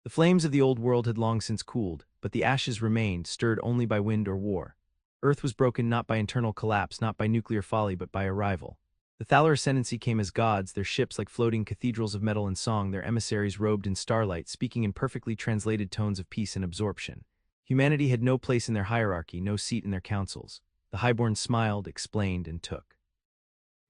The flames of the old world had long since cooled, but the ashes remained, stirred only by wind or war. Earth was broken not by internal collapse, not by nuclear folly, but by arrival. The Thalar ascendancy came as gods, their ships like floating cathedrals of metal and song, their emissaries robed in starlight, speaking in perfectly translated tones of peace and absorption. Humanity had no place in their hierarchy, no seat in their councils. The Highborn smiled, explained, and took.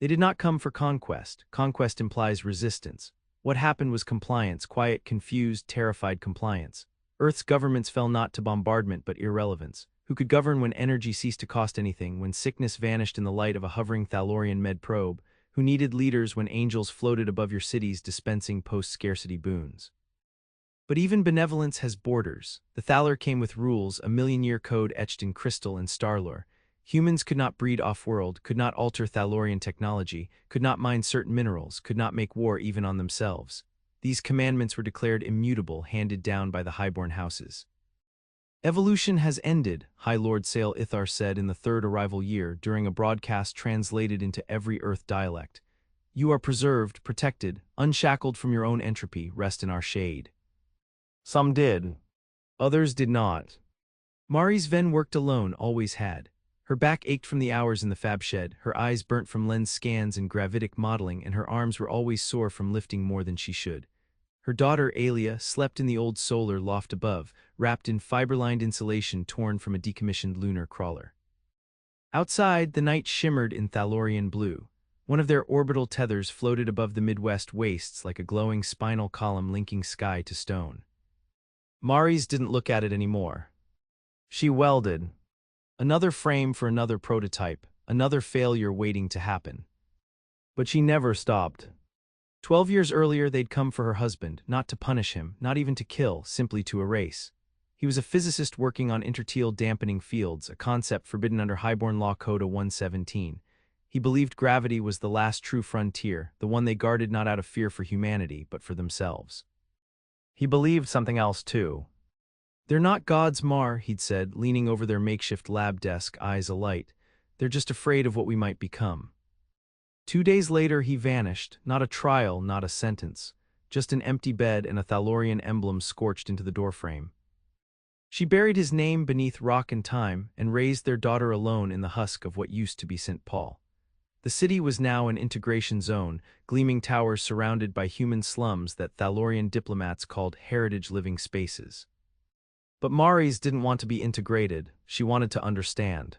They did not come for conquest. Conquest implies resistance. What happened was compliance, quiet, confused, terrified compliance. Earth's governments fell not to bombardment but irrelevance. Who could govern when energy ceased to cost anything, when sickness vanished in the light of a hovering Thalorian med probe? Who needed leaders when angels floated above your cities dispensing post-scarcity boons? But even benevolence has borders. The Thalar came with rules, a million-year code etched in crystal and starlore. Humans could not breed off-world, could not alter Thalorian technology, could not mine certain minerals, could not make war even on themselves. These commandments were declared immutable, handed down by the Highborn houses. Evolution has ended, High Lord Sail Ithar said in the third arrival year during a broadcast translated into every Earth dialect. You are preserved, protected, unshackled from your own entropy, rest in our shade. Some did. Others did not. Mari's Venn worked alone, always had. Her back ached from the hours in the fab shed, her eyes burnt from lens scans and gravitic modeling, and her arms were always sore from lifting more than she should. Her daughter, Alia, slept in the old solar loft above, wrapped in fiber-lined insulation torn from a decommissioned lunar crawler. Outside, the night shimmered in Thalorian blue. One of their orbital tethers floated above the Midwest wastes like a glowing spinal column linking sky to stone. Mari's didn't look at it anymore. She welded. Another frame for another prototype, another failure waiting to happen. But she never stopped. 12 years earlier, they'd come for her husband, not to punish him, not even to kill, simply to erase. He was a physicist working on interteal dampening fields, a concept forbidden under Highborn Law Coda 117. He believed gravity was the last true frontier, the one they guarded not out of fear for humanity, but for themselves. He believed something else, too. They're not gods, Mar, he'd said, leaning over their makeshift lab desk, eyes alight. They're just afraid of what we might become. 2 days later, he vanished, not a trial, not a sentence, just an empty bed and a Thalorian emblem scorched into the doorframe. She buried his name beneath rock and time and raised their daughter alone in the husk of what used to be St. Paul. The city was now an integration zone, gleaming towers surrounded by human slums that Thalorian diplomats called heritage living spaces. But Mari's didn't want to be integrated, she wanted to understand.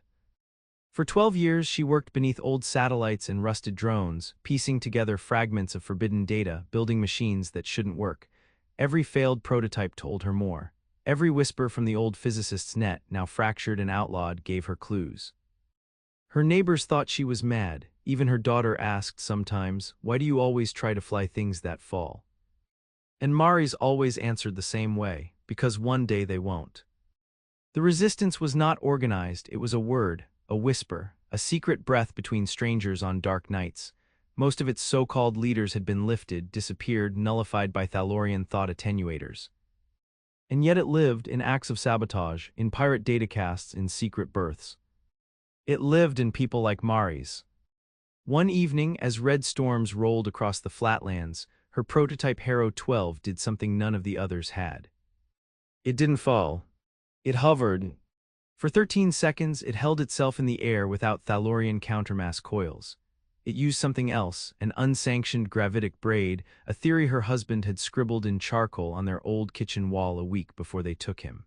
For 12 years, she worked beneath old satellites and rusted drones, piecing together fragments of forbidden data, building machines that shouldn't work. Every failed prototype told her more. Every whisper from the old physicist's net, now fractured and outlawed, gave her clues. Her neighbors thought she was mad. Even her daughter asked sometimes, "Why do you always try to fly things that fall?" And Mari's always answered the same way, because one day they won't. The resistance was not organized, it was a word. A whisper, a secret breath between strangers on dark nights. Most of its so-called leaders had been lifted, disappeared, nullified by Thalorian thought attenuators. And yet it lived in acts of sabotage, in pirate datacasts, in secret births. It lived in people like Mari's. One evening, as red storms rolled across the flatlands, her prototype Harrow 12 did something none of the others had. It didn't fall. It hovered. For 13 seconds, it held itself in the air without Thalorian countermass coils. It used something else, an unsanctioned gravitic braid, a theory her husband had scribbled in charcoal on their old kitchen wall a week before they took him.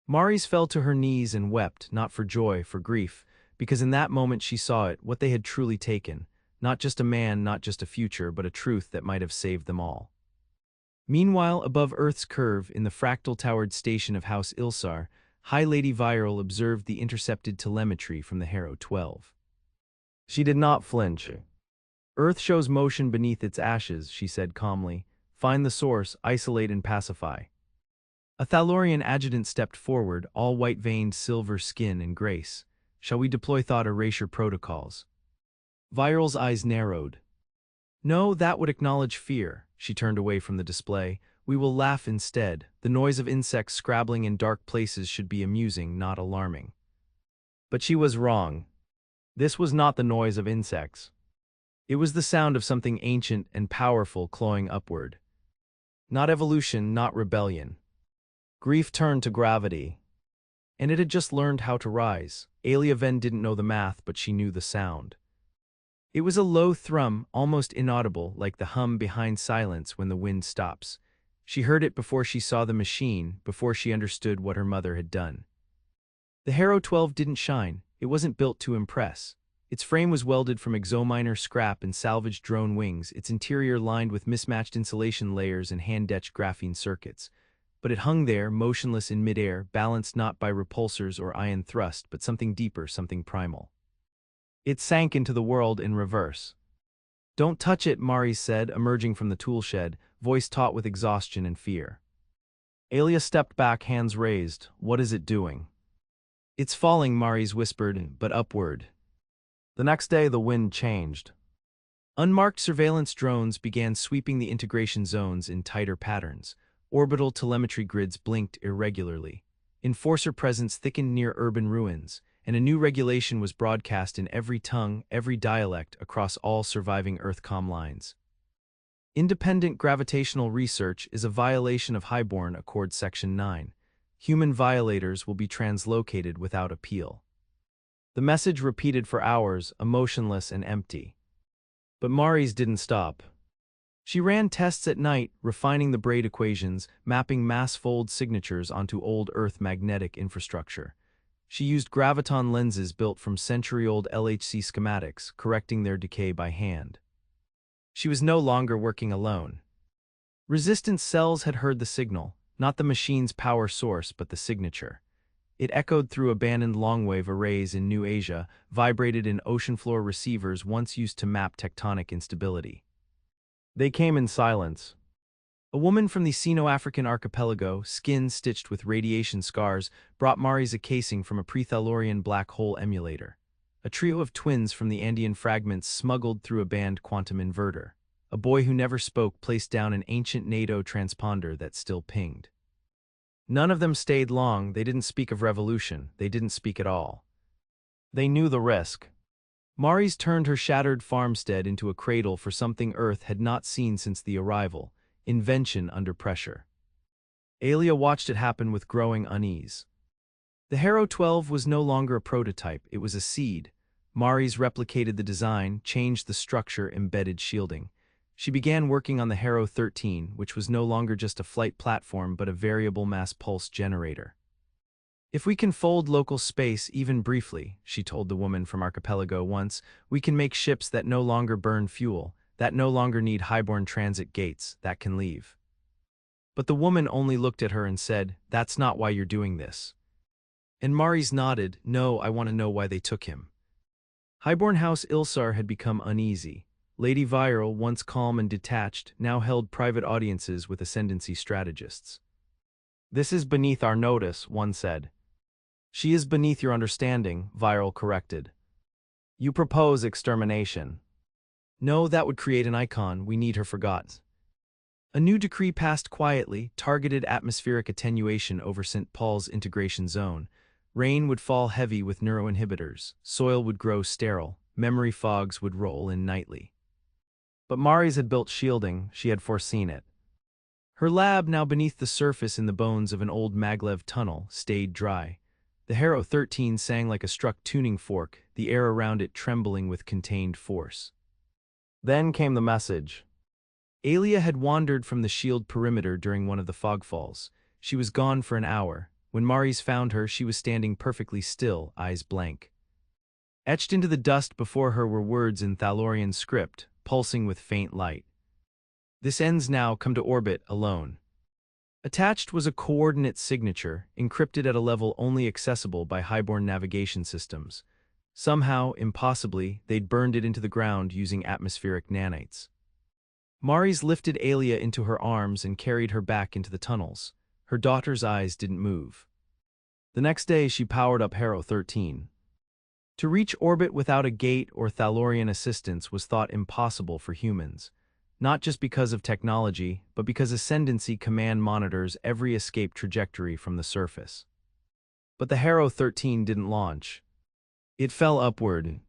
Mari's fell to her knees and wept, not for joy, for grief, because in that moment she saw it, what they had truly taken, not just a man, not just a future, but a truth that might have saved them all. Meanwhile, above Earth's curve, in the fractal-towered station of House Ilsar, High Lady Viral observed the intercepted telemetry from the Harrow 12. She did not flinch. Earth shows motion beneath its ashes, she said calmly. Find the source, isolate and pacify. A Thalorian adjutant stepped forward, all white-veined silver skin and grace. Shall we deploy thought erasure protocols? Viral's eyes narrowed. No, that would acknowledge fear. She turned away from the display. We will laugh instead. The noise of insects scrabbling in dark places should be amusing, not alarming. But she was wrong. This was not the noise of insects. It was the sound of something ancient and powerful clawing upward. Not evolution, not rebellion. Grief turned to gravity. And it had just learned how to rise. Venn didn't know the math, but she knew the sound. It was a low thrum, almost inaudible, like the hum behind silence when the wind stops. She heard it before she saw the machine, before she understood what her mother had done. The Harrow 12 didn't shine. It wasn't built to impress. Its frame was welded from exominer scrap and salvaged drone wings, its interior lined with mismatched insulation layers and hand-etched graphene circuits. But it hung there, motionless in midair, balanced not by repulsors or ion thrust, but something deeper, something primal. It sank into the world in reverse. "Don't touch it," Mari said, emerging from the tool shed, voice taut with exhaustion and fear. Alia stepped back, hands raised. "What is it doing?" "It's falling," Mari's whispered, "but upward." The next day, the wind changed. Unmarked surveillance drones began sweeping the integration zones in tighter patterns. Orbital telemetry grids blinked irregularly. Enforcer presence thickened near urban ruins, and a new regulation was broadcast in every tongue, every dialect, across all surviving Earthcom lines. Independent gravitational research is a violation of Highborn Accord Section 9. Human violators will be translocated without appeal. The message repeated for hours, emotionless and empty. But Mari's didn't stop. She ran tests at night, refining the braid equations, mapping mass-fold signatures onto old Earth magnetic infrastructure. She used graviton lenses built from century-old LHC schematics, correcting their decay by hand. She was no longer working alone. Resistance cells had heard the signal, not the machine's power source, but the signature. It echoed through abandoned longwave arrays in New Asia, vibrated in ocean floor receivers once used to map tectonic instability. They came in silence. A woman from the Sino-African archipelago, skin stitched with radiation scars, brought Mari's a casing from a pre-Thalorian black hole emulator. A trio of twins from the Andean fragments smuggled through a band quantum inverter. A boy who never spoke placed down an ancient NATO transponder that still pinged. None of them stayed long. They didn't speak of revolution. They didn't speak at all. They knew the risk. Mari's turned her shattered farmstead into a cradle for something Earth had not seen since the arrival: invention under pressure. Alia watched it happen with growing unease. The Harrow 12 was no longer a prototype, it was a seed. Mari's replicated the design, changed the structure, embedded shielding. She began working on the Harrow 13, which was no longer just a flight platform but a variable mass pulse generator. "If we can fold local space even briefly," she told the woman from Archipelago once, "we can make ships that no longer burn fuel, that no longer need highborn transit gates, that can leave." But the woman only looked at her and said, "That's not why you're doing this." And Mari's nodded, "No, I want to know why they took him." Highborn House Ilsar had become uneasy. Lady Viral, once calm and detached, now held private audiences with ascendancy strategists. "This is beneath our notice," one said. "She is beneath your understanding," Viral corrected. "You propose extermination." "No, that would create an icon. We need her forgotten." A new decree passed quietly, targeted atmospheric attenuation over St. Paul's integration zone. Rain would fall heavy with neuroinhibitors, soil would grow sterile, memory fogs would roll in nightly. But Mari's had built shielding, she had foreseen it. Her lab, now beneath the surface in the bones of an old maglev tunnel, stayed dry. The Harrow 13 sang like a struck tuning fork, the air around it trembling with contained force. Then came the message. Alia had wandered from the shield perimeter during one of the fogfalls. She was gone for an hour. When Mari's found her, she was standing perfectly still, eyes blank. Etched into the dust before her were words in Thalorian script, pulsing with faint light. "This ends now, come to orbit, alone." Attached was a coordinate signature, encrypted at a level only accessible by Highborn navigation systems. Somehow, impossibly, they'd burned it into the ground using atmospheric nanites. Mari's lifted Alia into her arms and carried her back into the tunnels. Her daughter's eyes didn't move. The next day, she powered up Harrow 13. To reach orbit without a gate or Thalorian assistance was thought impossible for humans. Not just because of technology, but because Ascendancy Command monitors every escape trajectory from the surface. But the Harrow 13 didn't launch. It fell upward.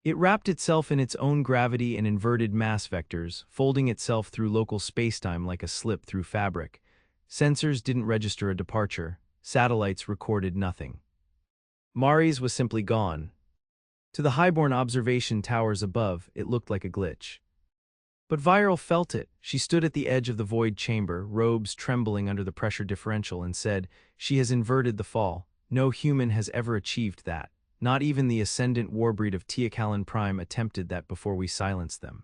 It wrapped itself in its own gravity and inverted mass vectors, folding itself through local spacetime like a slip through fabric. Sensors didn't register a departure. Satellites recorded nothing. Mars was simply gone. To the Highborn observation towers above, it looked like a glitch. But Viral felt it. She stood at the edge of the void chamber, robes trembling under the pressure differential, and said, "She has inverted the fall. No human has ever achieved that. Not even the ascendant warbreed of Teokalin Prime attempted that before we silenced them."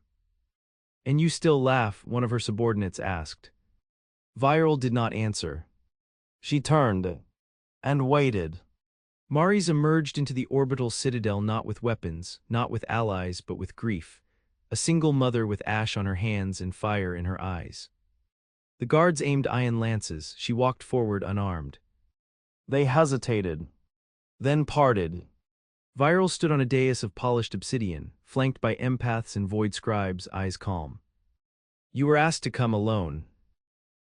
"And you still laugh?" one of her subordinates asked. Viral did not answer. She turned and waited. Mars emerged into the orbital citadel not with weapons, not with allies, but with grief. A single mother with ash on her hands and fire in her eyes. The guards aimed iron lances. She walked forward unarmed. They hesitated, then parted. Viral stood on a dais of polished obsidian, flanked by empaths and void scribes, eyes calm. "You were asked to come alone."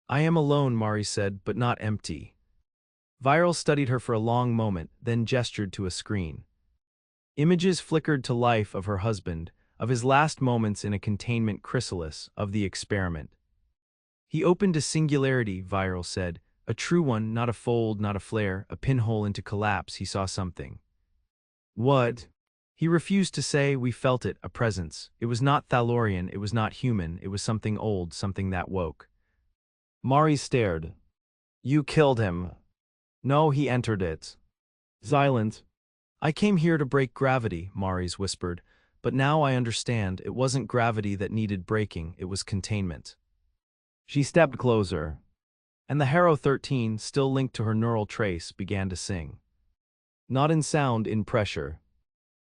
"I am alone," Mars said, "but not empty." Viral studied her for a long moment, then gestured to a screen. Images flickered to life of her husband, of his last moments in a containment chrysalis, of the experiment. "He opened a singularity," Viral said, "a true one, not a fold, not a flare, a pinhole into collapse. He saw something." "What?" He refused to say. "We felt it, a presence. It was not Thalorian, it was not human, it was something old, something that woke." Mari stared. "You killed him." "No, he entered it." Silent. "I came here to break gravity," Maris whispered, "but now I understand. It wasn't gravity that needed breaking, it was containment." She stepped closer. And the Harrow 13, still linked to her neural trace, began to sing. Not in sound, in pressure.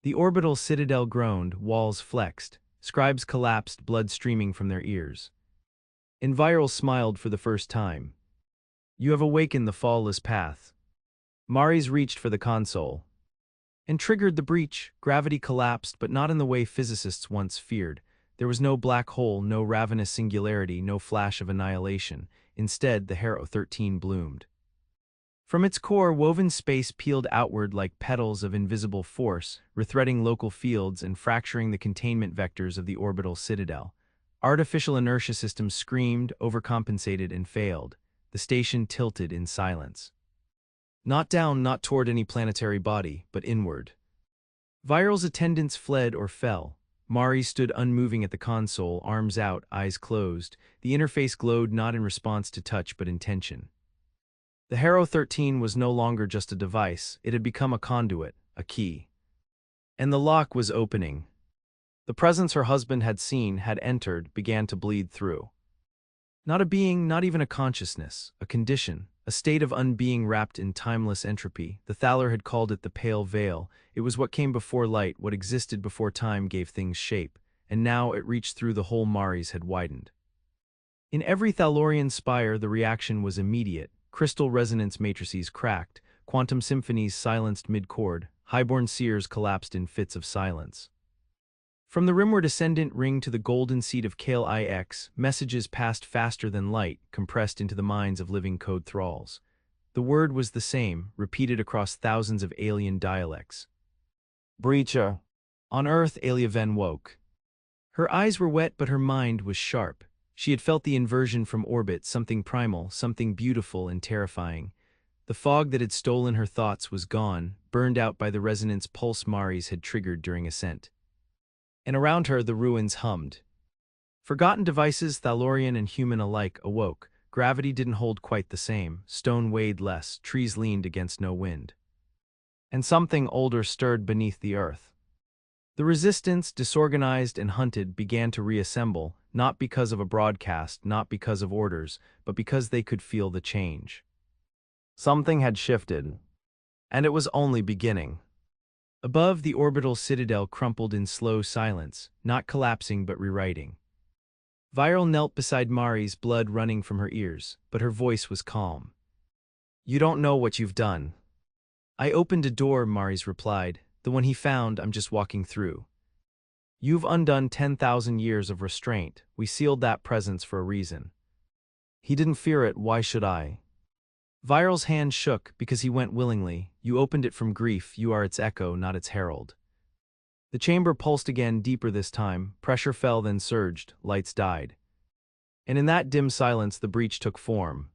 The orbital citadel groaned, walls flexed, scribes collapsed, blood streaming from their ears. And Viral smiled for the first time. "You have awakened the fallless path." Maris reached for the console and triggered the breach. Gravity collapsed, but not in the way physicists once feared. There was no black hole, no ravenous singularity, no flash of annihilation. Instead, the Harrow 13 bloomed. From its core, woven space peeled outward like petals of invisible force, rethreading local fields and fracturing the containment vectors of the orbital citadel. Artificial inertia systems screamed, overcompensated, and failed. The station tilted in silence. Not down, not toward any planetary body, but inward. Viral's attendants fled or fell. Mari stood unmoving at the console, arms out, eyes closed. The interface glowed not in response to touch but in tension. The Harrow 13 was no longer just a device, it had become a conduit, a key. And the lock was opening. The presence her husband had seen, had entered, began to bleed through. Not a being, not even a consciousness, a condition, a state of unbeing wrapped in timeless entropy. The Thaler had called it the pale veil. It was what came before light, what existed before time gave things shape, and now it reached through the whole Maris had widened. In every Thalorian spire the reaction was immediate. Crystal resonance matrices cracked, quantum symphonies silenced mid-chord, highborn seers collapsed in fits of silence. From the rimward ascendant ring to the golden seat of Kale IX, messages passed faster than light, compressed into the minds of living code thralls. The word was the same, repeated across thousands of alien dialects. "Breacher." On Earth, Alia Venn woke. Her eyes were wet, but her mind was sharp. She had felt the inversion from orbit, something primal, something beautiful and terrifying. The fog that had stolen her thoughts was gone, burned out by the resonance pulse Maris had triggered during ascent. And around her the ruins hummed. Forgotten devices, Thalorian and human alike, awoke. Gravity didn't hold quite the same, stone weighed less, trees leaned against no wind. And something older stirred beneath the earth. The resistance, disorganized and hunted, began to reassemble, not because of a broadcast, not because of orders, but because they could feel the change. Something had shifted, and it was only beginning. Above, the orbital citadel crumpled in slow silence, not collapsing but rewriting. Viral knelt beside Maris, blood running from her ears, but her voice was calm. "You don't know what you've done." "I opened a door," Maris replied. "The one he found, I'm just walking through." "You've undone 10,000 years of restraint. We sealed that presence for a reason." "He didn't fear it, why should I?" Viral's hand shook, because he went willingly. "You opened it from grief, you are its echo, not its herald." The chamber pulsed again, deeper this time. Pressure fell, then surged. Lights died. And in that dim silence the breach took form.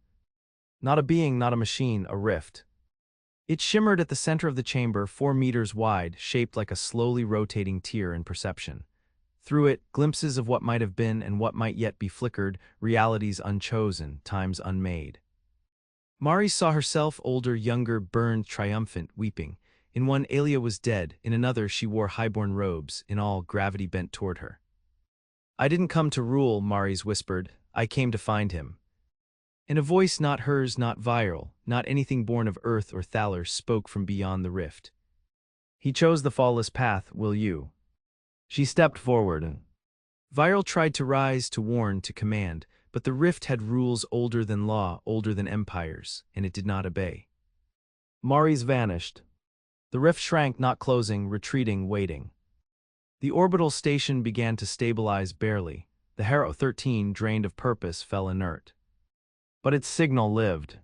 Not a being, not a machine, a rift. It shimmered at the center of the chamber, 4 meters wide, shaped like a slowly rotating tear in perception. Through it, glimpses of what might have been and what might yet be flickered, realities unchosen, times unmade. Mari saw herself, older, younger, burned, triumphant, weeping. In one, Aelia was dead. In another, she wore highborn robes. In all, gravity bent toward her. "I didn't come to rule," Mari's whispered. "I came to find him." And a voice not hers, not viral, not anything born of earth or Thaler, spoke from beyond the rift. "He chose the fallless path, will you?" She stepped forward. Viral tried to rise, to warn, to command, but the rift had rules older than law, older than empires, and it did not obey. Mari's vanished. The rift shrank, not closing, retreating, waiting. The orbital station began to stabilize barely. The Harrow 13, drained of purpose, fell inert. But its signal lived.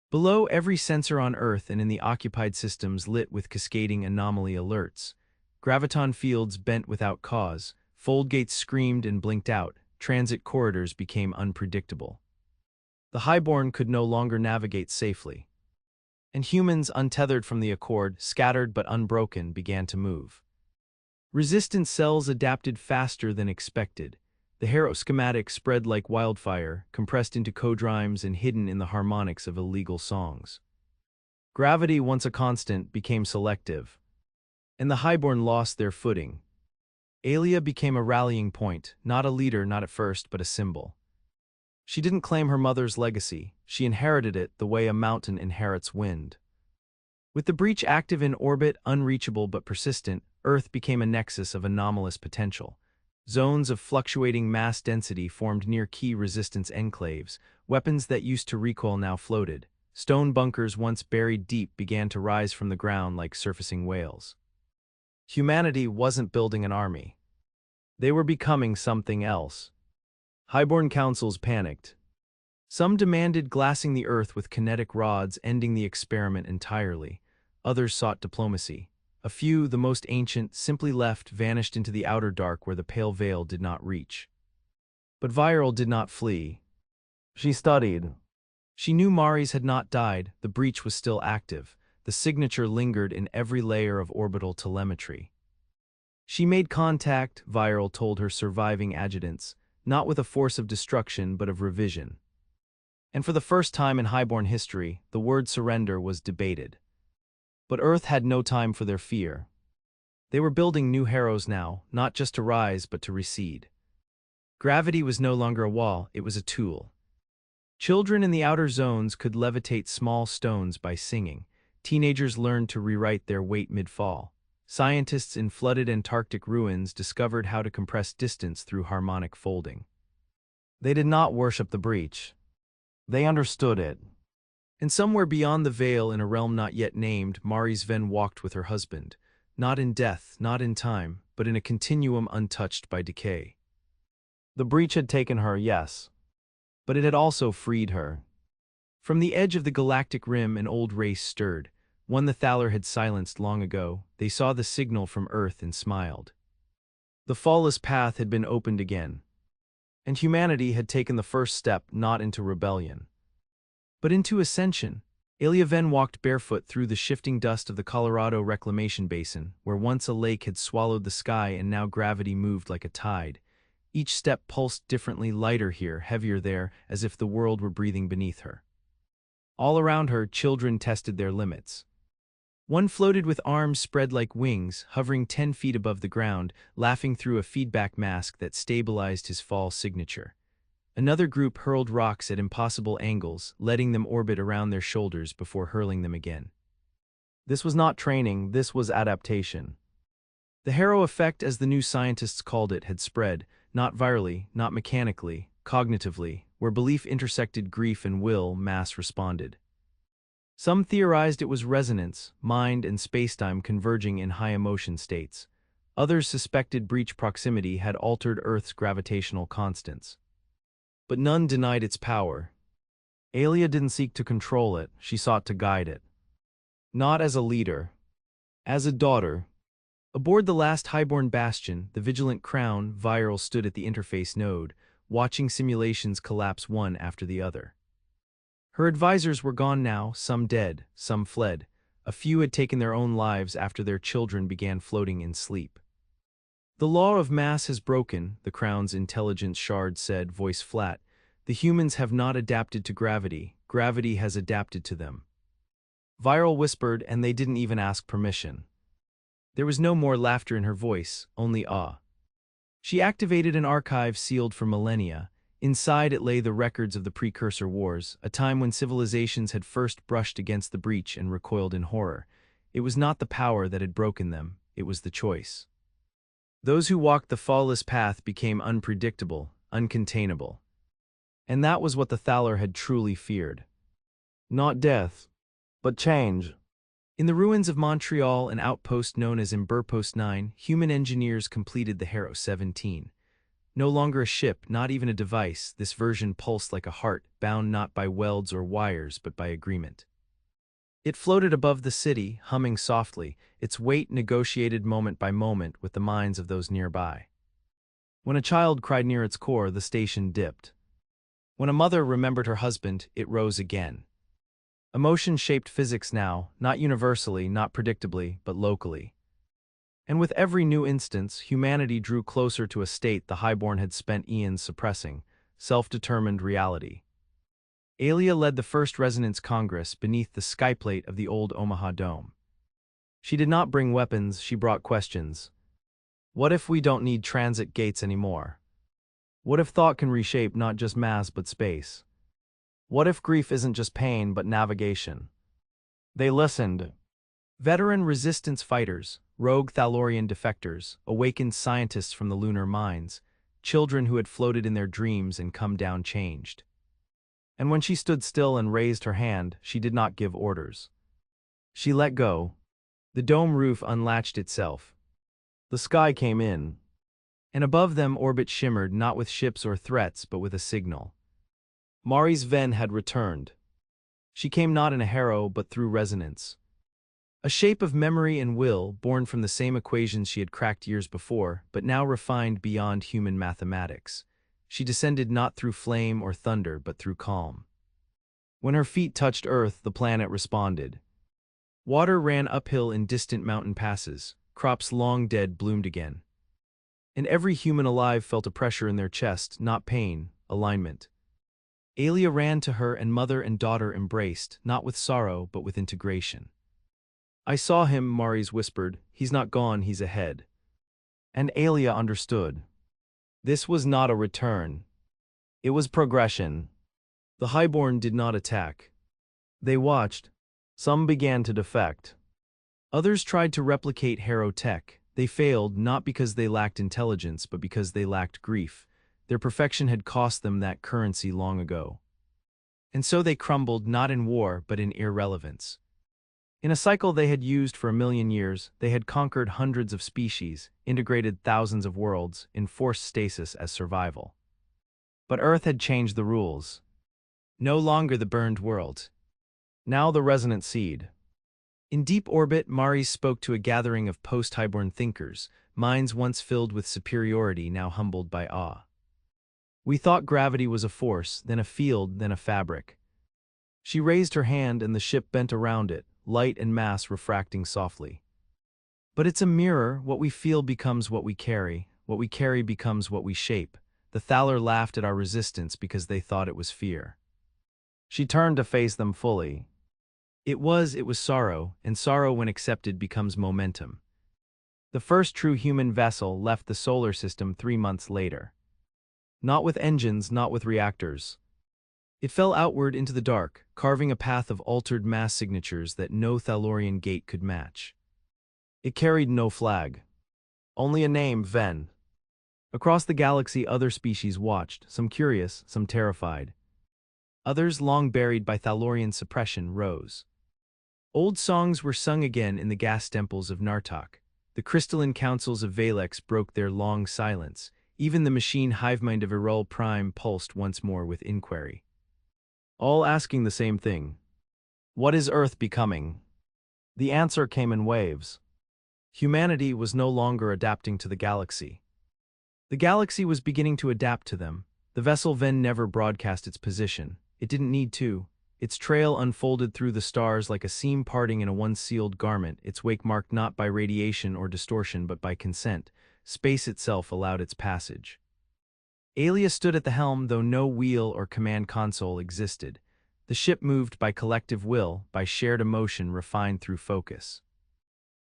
Below, every sensor on Earth and in the occupied systems lit with cascading anomaly alerts. Graviton fields bent without cause, fold gates screamed and blinked out, transit corridors became unpredictable. The Highborn could no longer navigate safely. And humans, untethered from the accord, scattered but unbroken, began to move. Resistance cells adapted faster than expected. The Harrow schematic spread like wildfire, compressed into code rhymes and hidden in the harmonics of illegal songs. Gravity, once a constant, became selective. And the Highborn lost their footing. Aelia became a rallying point, not a leader, not at first, but a symbol. She didn't claim her mother's legacy, she inherited it the way a mountain inherits wind. With the breach active in orbit, unreachable but persistent, Earth became a nexus of anomalous potential. Zones of fluctuating mass density formed near key resistance enclaves. Weapons that used to recoil now floated. Stone bunkers once buried deep began to rise from the ground like surfacing whales. Humanity wasn't building an army. They were becoming something else. Highborn councils panicked. Some demanded glassing the Earth with kinetic rods, ending the experiment entirely. Others sought diplomacy. A few, the most ancient, simply left, vanished into the outer dark where the pale veil did not reach. But Viral did not flee. She studied. She knew Mari's had not died, the breach was still active. The signature lingered in every layer of orbital telemetry. She made contact, Viral told her surviving adjutants, not with a force of destruction but of revision. And for the first time in Highborn history, the word surrender was debated. But Earth had no time for their fear. They were building new Harrows now, not just to rise but to recede. Gravity was no longer a wall, it was a tool. Children in the outer zones could levitate small stones by singing. Teenagers learned to rewrite their weight mid-fall. Scientists in flooded Antarctic ruins discovered how to compress distance through harmonic folding. They did not worship the breach. They understood it. And somewhere beyond the veil, in a realm not yet named, Mari's Venn walked with her husband, not in death, not in time, but in a continuum untouched by decay. The breach had taken her, yes, but it had also freed her. From the edge of the galactic rim, an old race stirred, one the Thaler had silenced long ago. They saw the signal from Earth and smiled. The fallless path had been opened again, and humanity had taken the first step not into rebellion, but into ascension. Aelia Venn walked barefoot through the shifting dust of the Colorado Reclamation Basin, where once a lake had swallowed the sky and now gravity moved like a tide. Each step pulsed differently, lighter here, heavier there, as if the world were breathing beneath her. All around her, children tested their limits. One floated with arms spread like wings, hovering 10 feet above the ground, laughing through a feedback mask that stabilized his fall signature. Another group hurled rocks at impossible angles, letting them orbit around their shoulders before hurling them again. This was not training, this was adaptation. The Harrow effect, as the new scientists called it, had spread, not virally, not mechanically, cognitively. Where belief intersected grief and will, mass responded. Some theorized it was resonance, mind and spacetime converging in high emotion states. Others suspected breach proximity had altered Earth's gravitational constants. But none denied its power. Aelia didn't seek to control it, she sought to guide it. Not as a leader. As a daughter. Aboard the last Highborn bastion, the vigilant crown, Viral stood at the interface node, watching simulations collapse one after the other. Her advisors were gone now, some dead, some fled. A few had taken their own lives after their children began floating in sleep. The law of mass has broken, the crown's intelligence shard said, voice flat. The humans have not adapted to gravity, gravity has adapted to them. Viral whispered, and they didn't even ask permission. There was no more laughter in her voice, only awe. She activated an archive sealed for millennia. Inside it lay the records of the precursor wars, a time when civilizations had first brushed against the breach and recoiled in horror. It was not the power that had broken them, it was the choice. Those who walked the fawless path became unpredictable, uncontainable. And that was what the Thaler had truly feared. Not death, but change. In the ruins of Montreal, an outpost known as Imberpost 9, human engineers completed the Harrow 17. No longer a ship, not even a device, this version pulsed like a heart, bound not by welds or wires but by agreement. It floated above the city, humming softly, its weight negotiated moment by moment with the minds of those nearby. When a child cried near its core, the station dipped. When a mother remembered her husband, it rose again. Emotion shaped physics now, not universally, not predictably, but locally. And with every new instance, humanity drew closer to a state the Highborn had spent eons suppressing, self-determined reality. Alia led the first Resonance Congress beneath the skyplate of the old Omaha Dome. She did not bring weapons, she brought questions. What if we don't need transit gates anymore? What if thought can reshape not just mass but space? What if grief isn't just pain but navigation? They listened. Veteran resistance fighters, rogue Thalorian defectors, awakened scientists from the lunar mines, children who had floated in their dreams and come down changed. And when she stood still and raised her hand, she did not give orders. She let go. The dome roof unlatched itself. The sky came in. And above them orbit shimmered not with ships or threats but with a signal. Mari's Venn had returned. She came not in a harrow but through resonance. A shape of memory and will, born from the same equations she had cracked years before, but now refined beyond human mathematics. She descended not through flame or thunder but through calm. When her feet touched earth, the planet responded. Water ran uphill in distant mountain passes, crops long dead bloomed again. And every human alive felt a pressure in their chest, not pain, alignment. Alia ran to her and mother and daughter embraced, not with sorrow but with integration. I saw him, Maurice whispered. He's not gone, he's ahead. And Alia understood. This was not a return. It was progression. The Highborn did not attack. They watched. Some began to defect. Others tried to replicate Harrow tech. They failed not because they lacked intelligence but because they lacked grief. Their perfection had cost them that currency long ago. And so they crumbled not in war but in irrelevance. In a cycle they had used for 1,000,000 years, they had conquered hundreds of species, integrated thousands of worlds, enforced stasis as survival. But Earth had changed the rules. No longer the burned world. Now the resonant seed. In deep orbit, Maris spoke to a gathering of post-Highborn thinkers, minds once filled with superiority now humbled by awe. We thought gravity was a force, then a field, then a fabric. She raised her hand and the ship bent around it, light and mass refracting softly. But it's a mirror, what we feel becomes what we carry becomes what we shape. The Thaler laughed at our resistance because they thought it was fear. She turned to face them fully. It was sorrow, and sorrow when accepted becomes momentum. The first true human vessel left the solar system 3 months later. Not with engines, not with reactors. It fell outward into the dark, carving a path of altered mass signatures that no Thalorian gate could match. It carried no flag. Only a name, Venn. Across the galaxy other species watched, some curious, some terrified. Others, long buried by Thalorian suppression, rose. Old songs were sung again in the gas temples of Nartok. The crystalline councils of Valex broke their long silence. Even the machine hivemind of Erol Prime pulsed once more with inquiry. All asking the same thing. What is Earth becoming? The answer came in waves. Humanity was no longer adapting to the galaxy. The galaxy was beginning to adapt to them. The vessel Venn never broadcast its position. It didn't need to. Its trail unfolded through the stars like a seam parting in a once-sealed garment, its wake marked not by radiation or distortion but by consent. Space itself allowed its passage. Aelia stood at the helm, though no wheel or command console existed. The ship moved by collective will, by shared emotion refined through focus.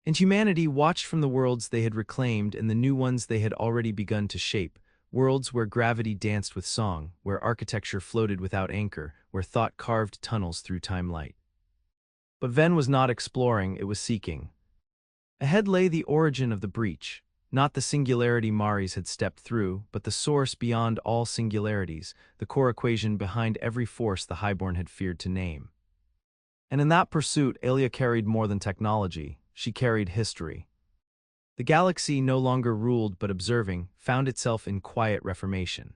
And humanity watched from the worlds they had reclaimed and the new ones they had already begun to shape, worlds where gravity danced with song, where architecture floated without anchor, where thought carved tunnels through time-light. But Venn was not exploring, it was seeking. Ahead lay the origin of the breach, not the singularity Maris had stepped through, but the source beyond all singularities, the core equation behind every force the Highborn had feared to name. And in that pursuit, Aelia carried more than technology. She carried history. The galaxy, no longer ruled but observing, found itself in quiet reformation.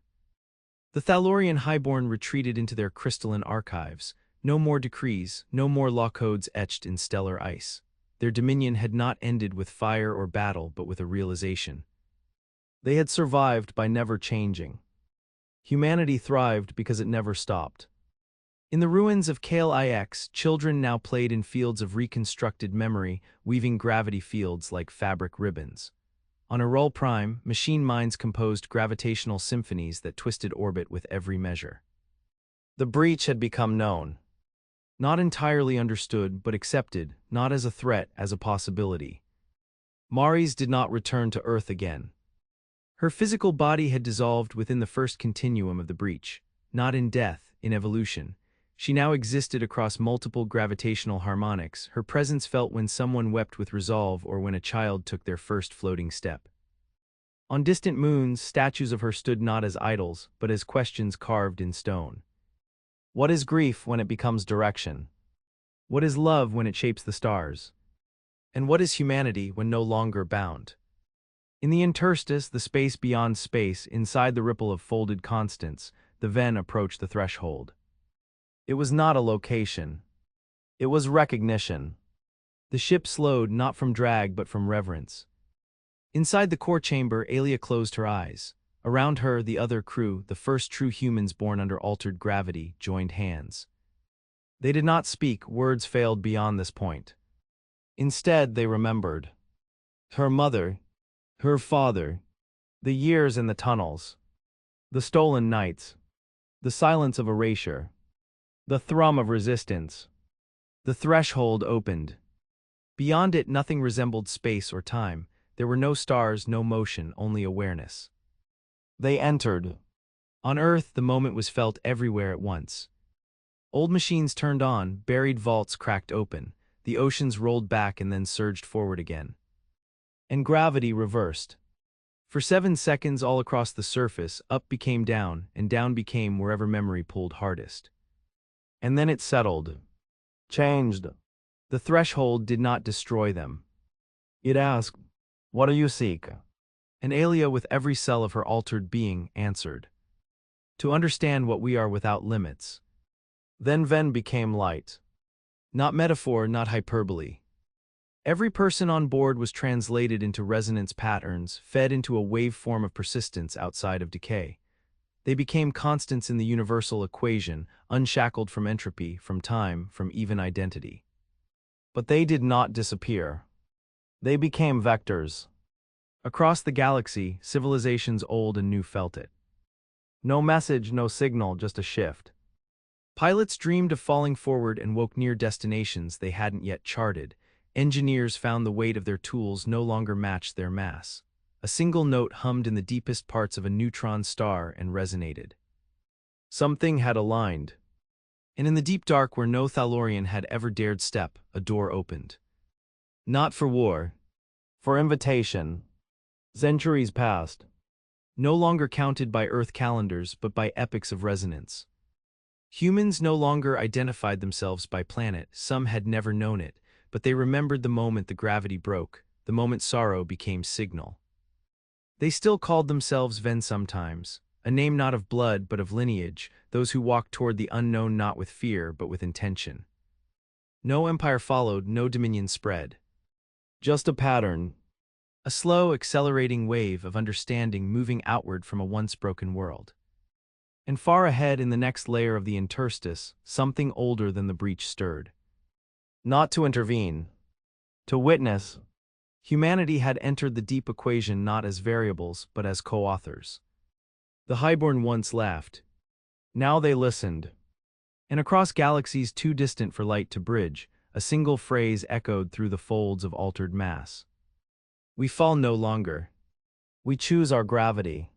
The Thalorian Highborn retreated into their crystalline archives. No more decrees, no more law codes etched in stellar ice. Their dominion had not ended with fire or battle but with a realization. They had survived by never changing. Humanity thrived because it never stopped. In the ruins of Kale IX, children now played in fields of reconstructed memory, weaving gravity fields like fabric ribbons. On Aurol Prime, machine minds composed gravitational symphonies that twisted orbit with every measure. The breach had become known. Not entirely understood, but accepted, not as a threat, as a possibility. Maris did not return to Earth again. Her physical body had dissolved within the first continuum of the breach, not in death, in evolution. She now existed across multiple gravitational harmonics, her presence felt when someone wept with resolve or when a child took their first floating step. On distant moons, statues of her stood not as idols, but as questions carved in stone. What is grief when it becomes direction? What is love when it shapes the stars? And what is humanity when no longer bound? In the interstice, the space beyond space, inside the ripple of folded constants, the Venn approached the threshold. It was not a location. It was recognition. The ship slowed not from drag but from reverence. Inside the core chamber, Aelia closed her eyes. Around her, the other crew, the first true humans born under altered gravity, joined hands. They did not speak, words failed beyond this point. Instead, they remembered. Her mother, her father, the years in the tunnels, the stolen nights, the silence of erasure. The thrum of resistance. The threshold opened. Beyond it, nothing resembled space or time. There were no stars, no motion, only awareness. They entered. On Earth, the moment was felt everywhere at once. Old machines turned on, buried vaults cracked open, the oceans rolled back and then surged forward again. And gravity reversed. For 7 seconds all across the surface, up became down, and down became wherever memory pulled hardest. And then it settled. Changed. The threshold did not destroy them. It asked, "What do you seek?" And Aelia, with every cell of her altered being, answered, "To understand what we are without limits." Then Venn became light. Not metaphor, not hyperbole. Every person on board was translated into resonance patterns, fed into a waveform of persistence outside of decay. They became constants in the universal equation, unshackled from entropy, from time, from even identity. But they did not disappear. They became vectors. Across the galaxy, civilizations old and new felt it. No message, no signal, just a shift. Pilots dreamed of falling forward and woke near destinations they hadn't yet charted. Engineers found the weight of their tools no longer matched their mass. A single note hummed in the deepest parts of a neutron star and resonated. Something had aligned. And in the deep dark where no Thalorian had ever dared step, a door opened. Not for war. For invitation. Centuries passed. No longer counted by Earth calendars, but by epochs of resonance. Humans no longer identified themselves by planet. Some had never known it, but they remembered the moment the gravity broke, the moment sorrow became signal. They still called themselves Venn sometimes, a name not of blood but of lineage, those who walked toward the unknown not with fear but with intention. No empire followed, no dominion spread. Just a pattern. A slow, accelerating wave of understanding moving outward from a once broken world. And far ahead in the next layer of the interstice, something older than the breach stirred. Not to intervene. To witness. Humanity had entered the deep equation not as variables, but as co-authors. The Highborn once laughed. Now they listened. And across galaxies too distant for light to bridge, a single phrase echoed through the folds of altered mass. We fall no longer. We choose our gravity.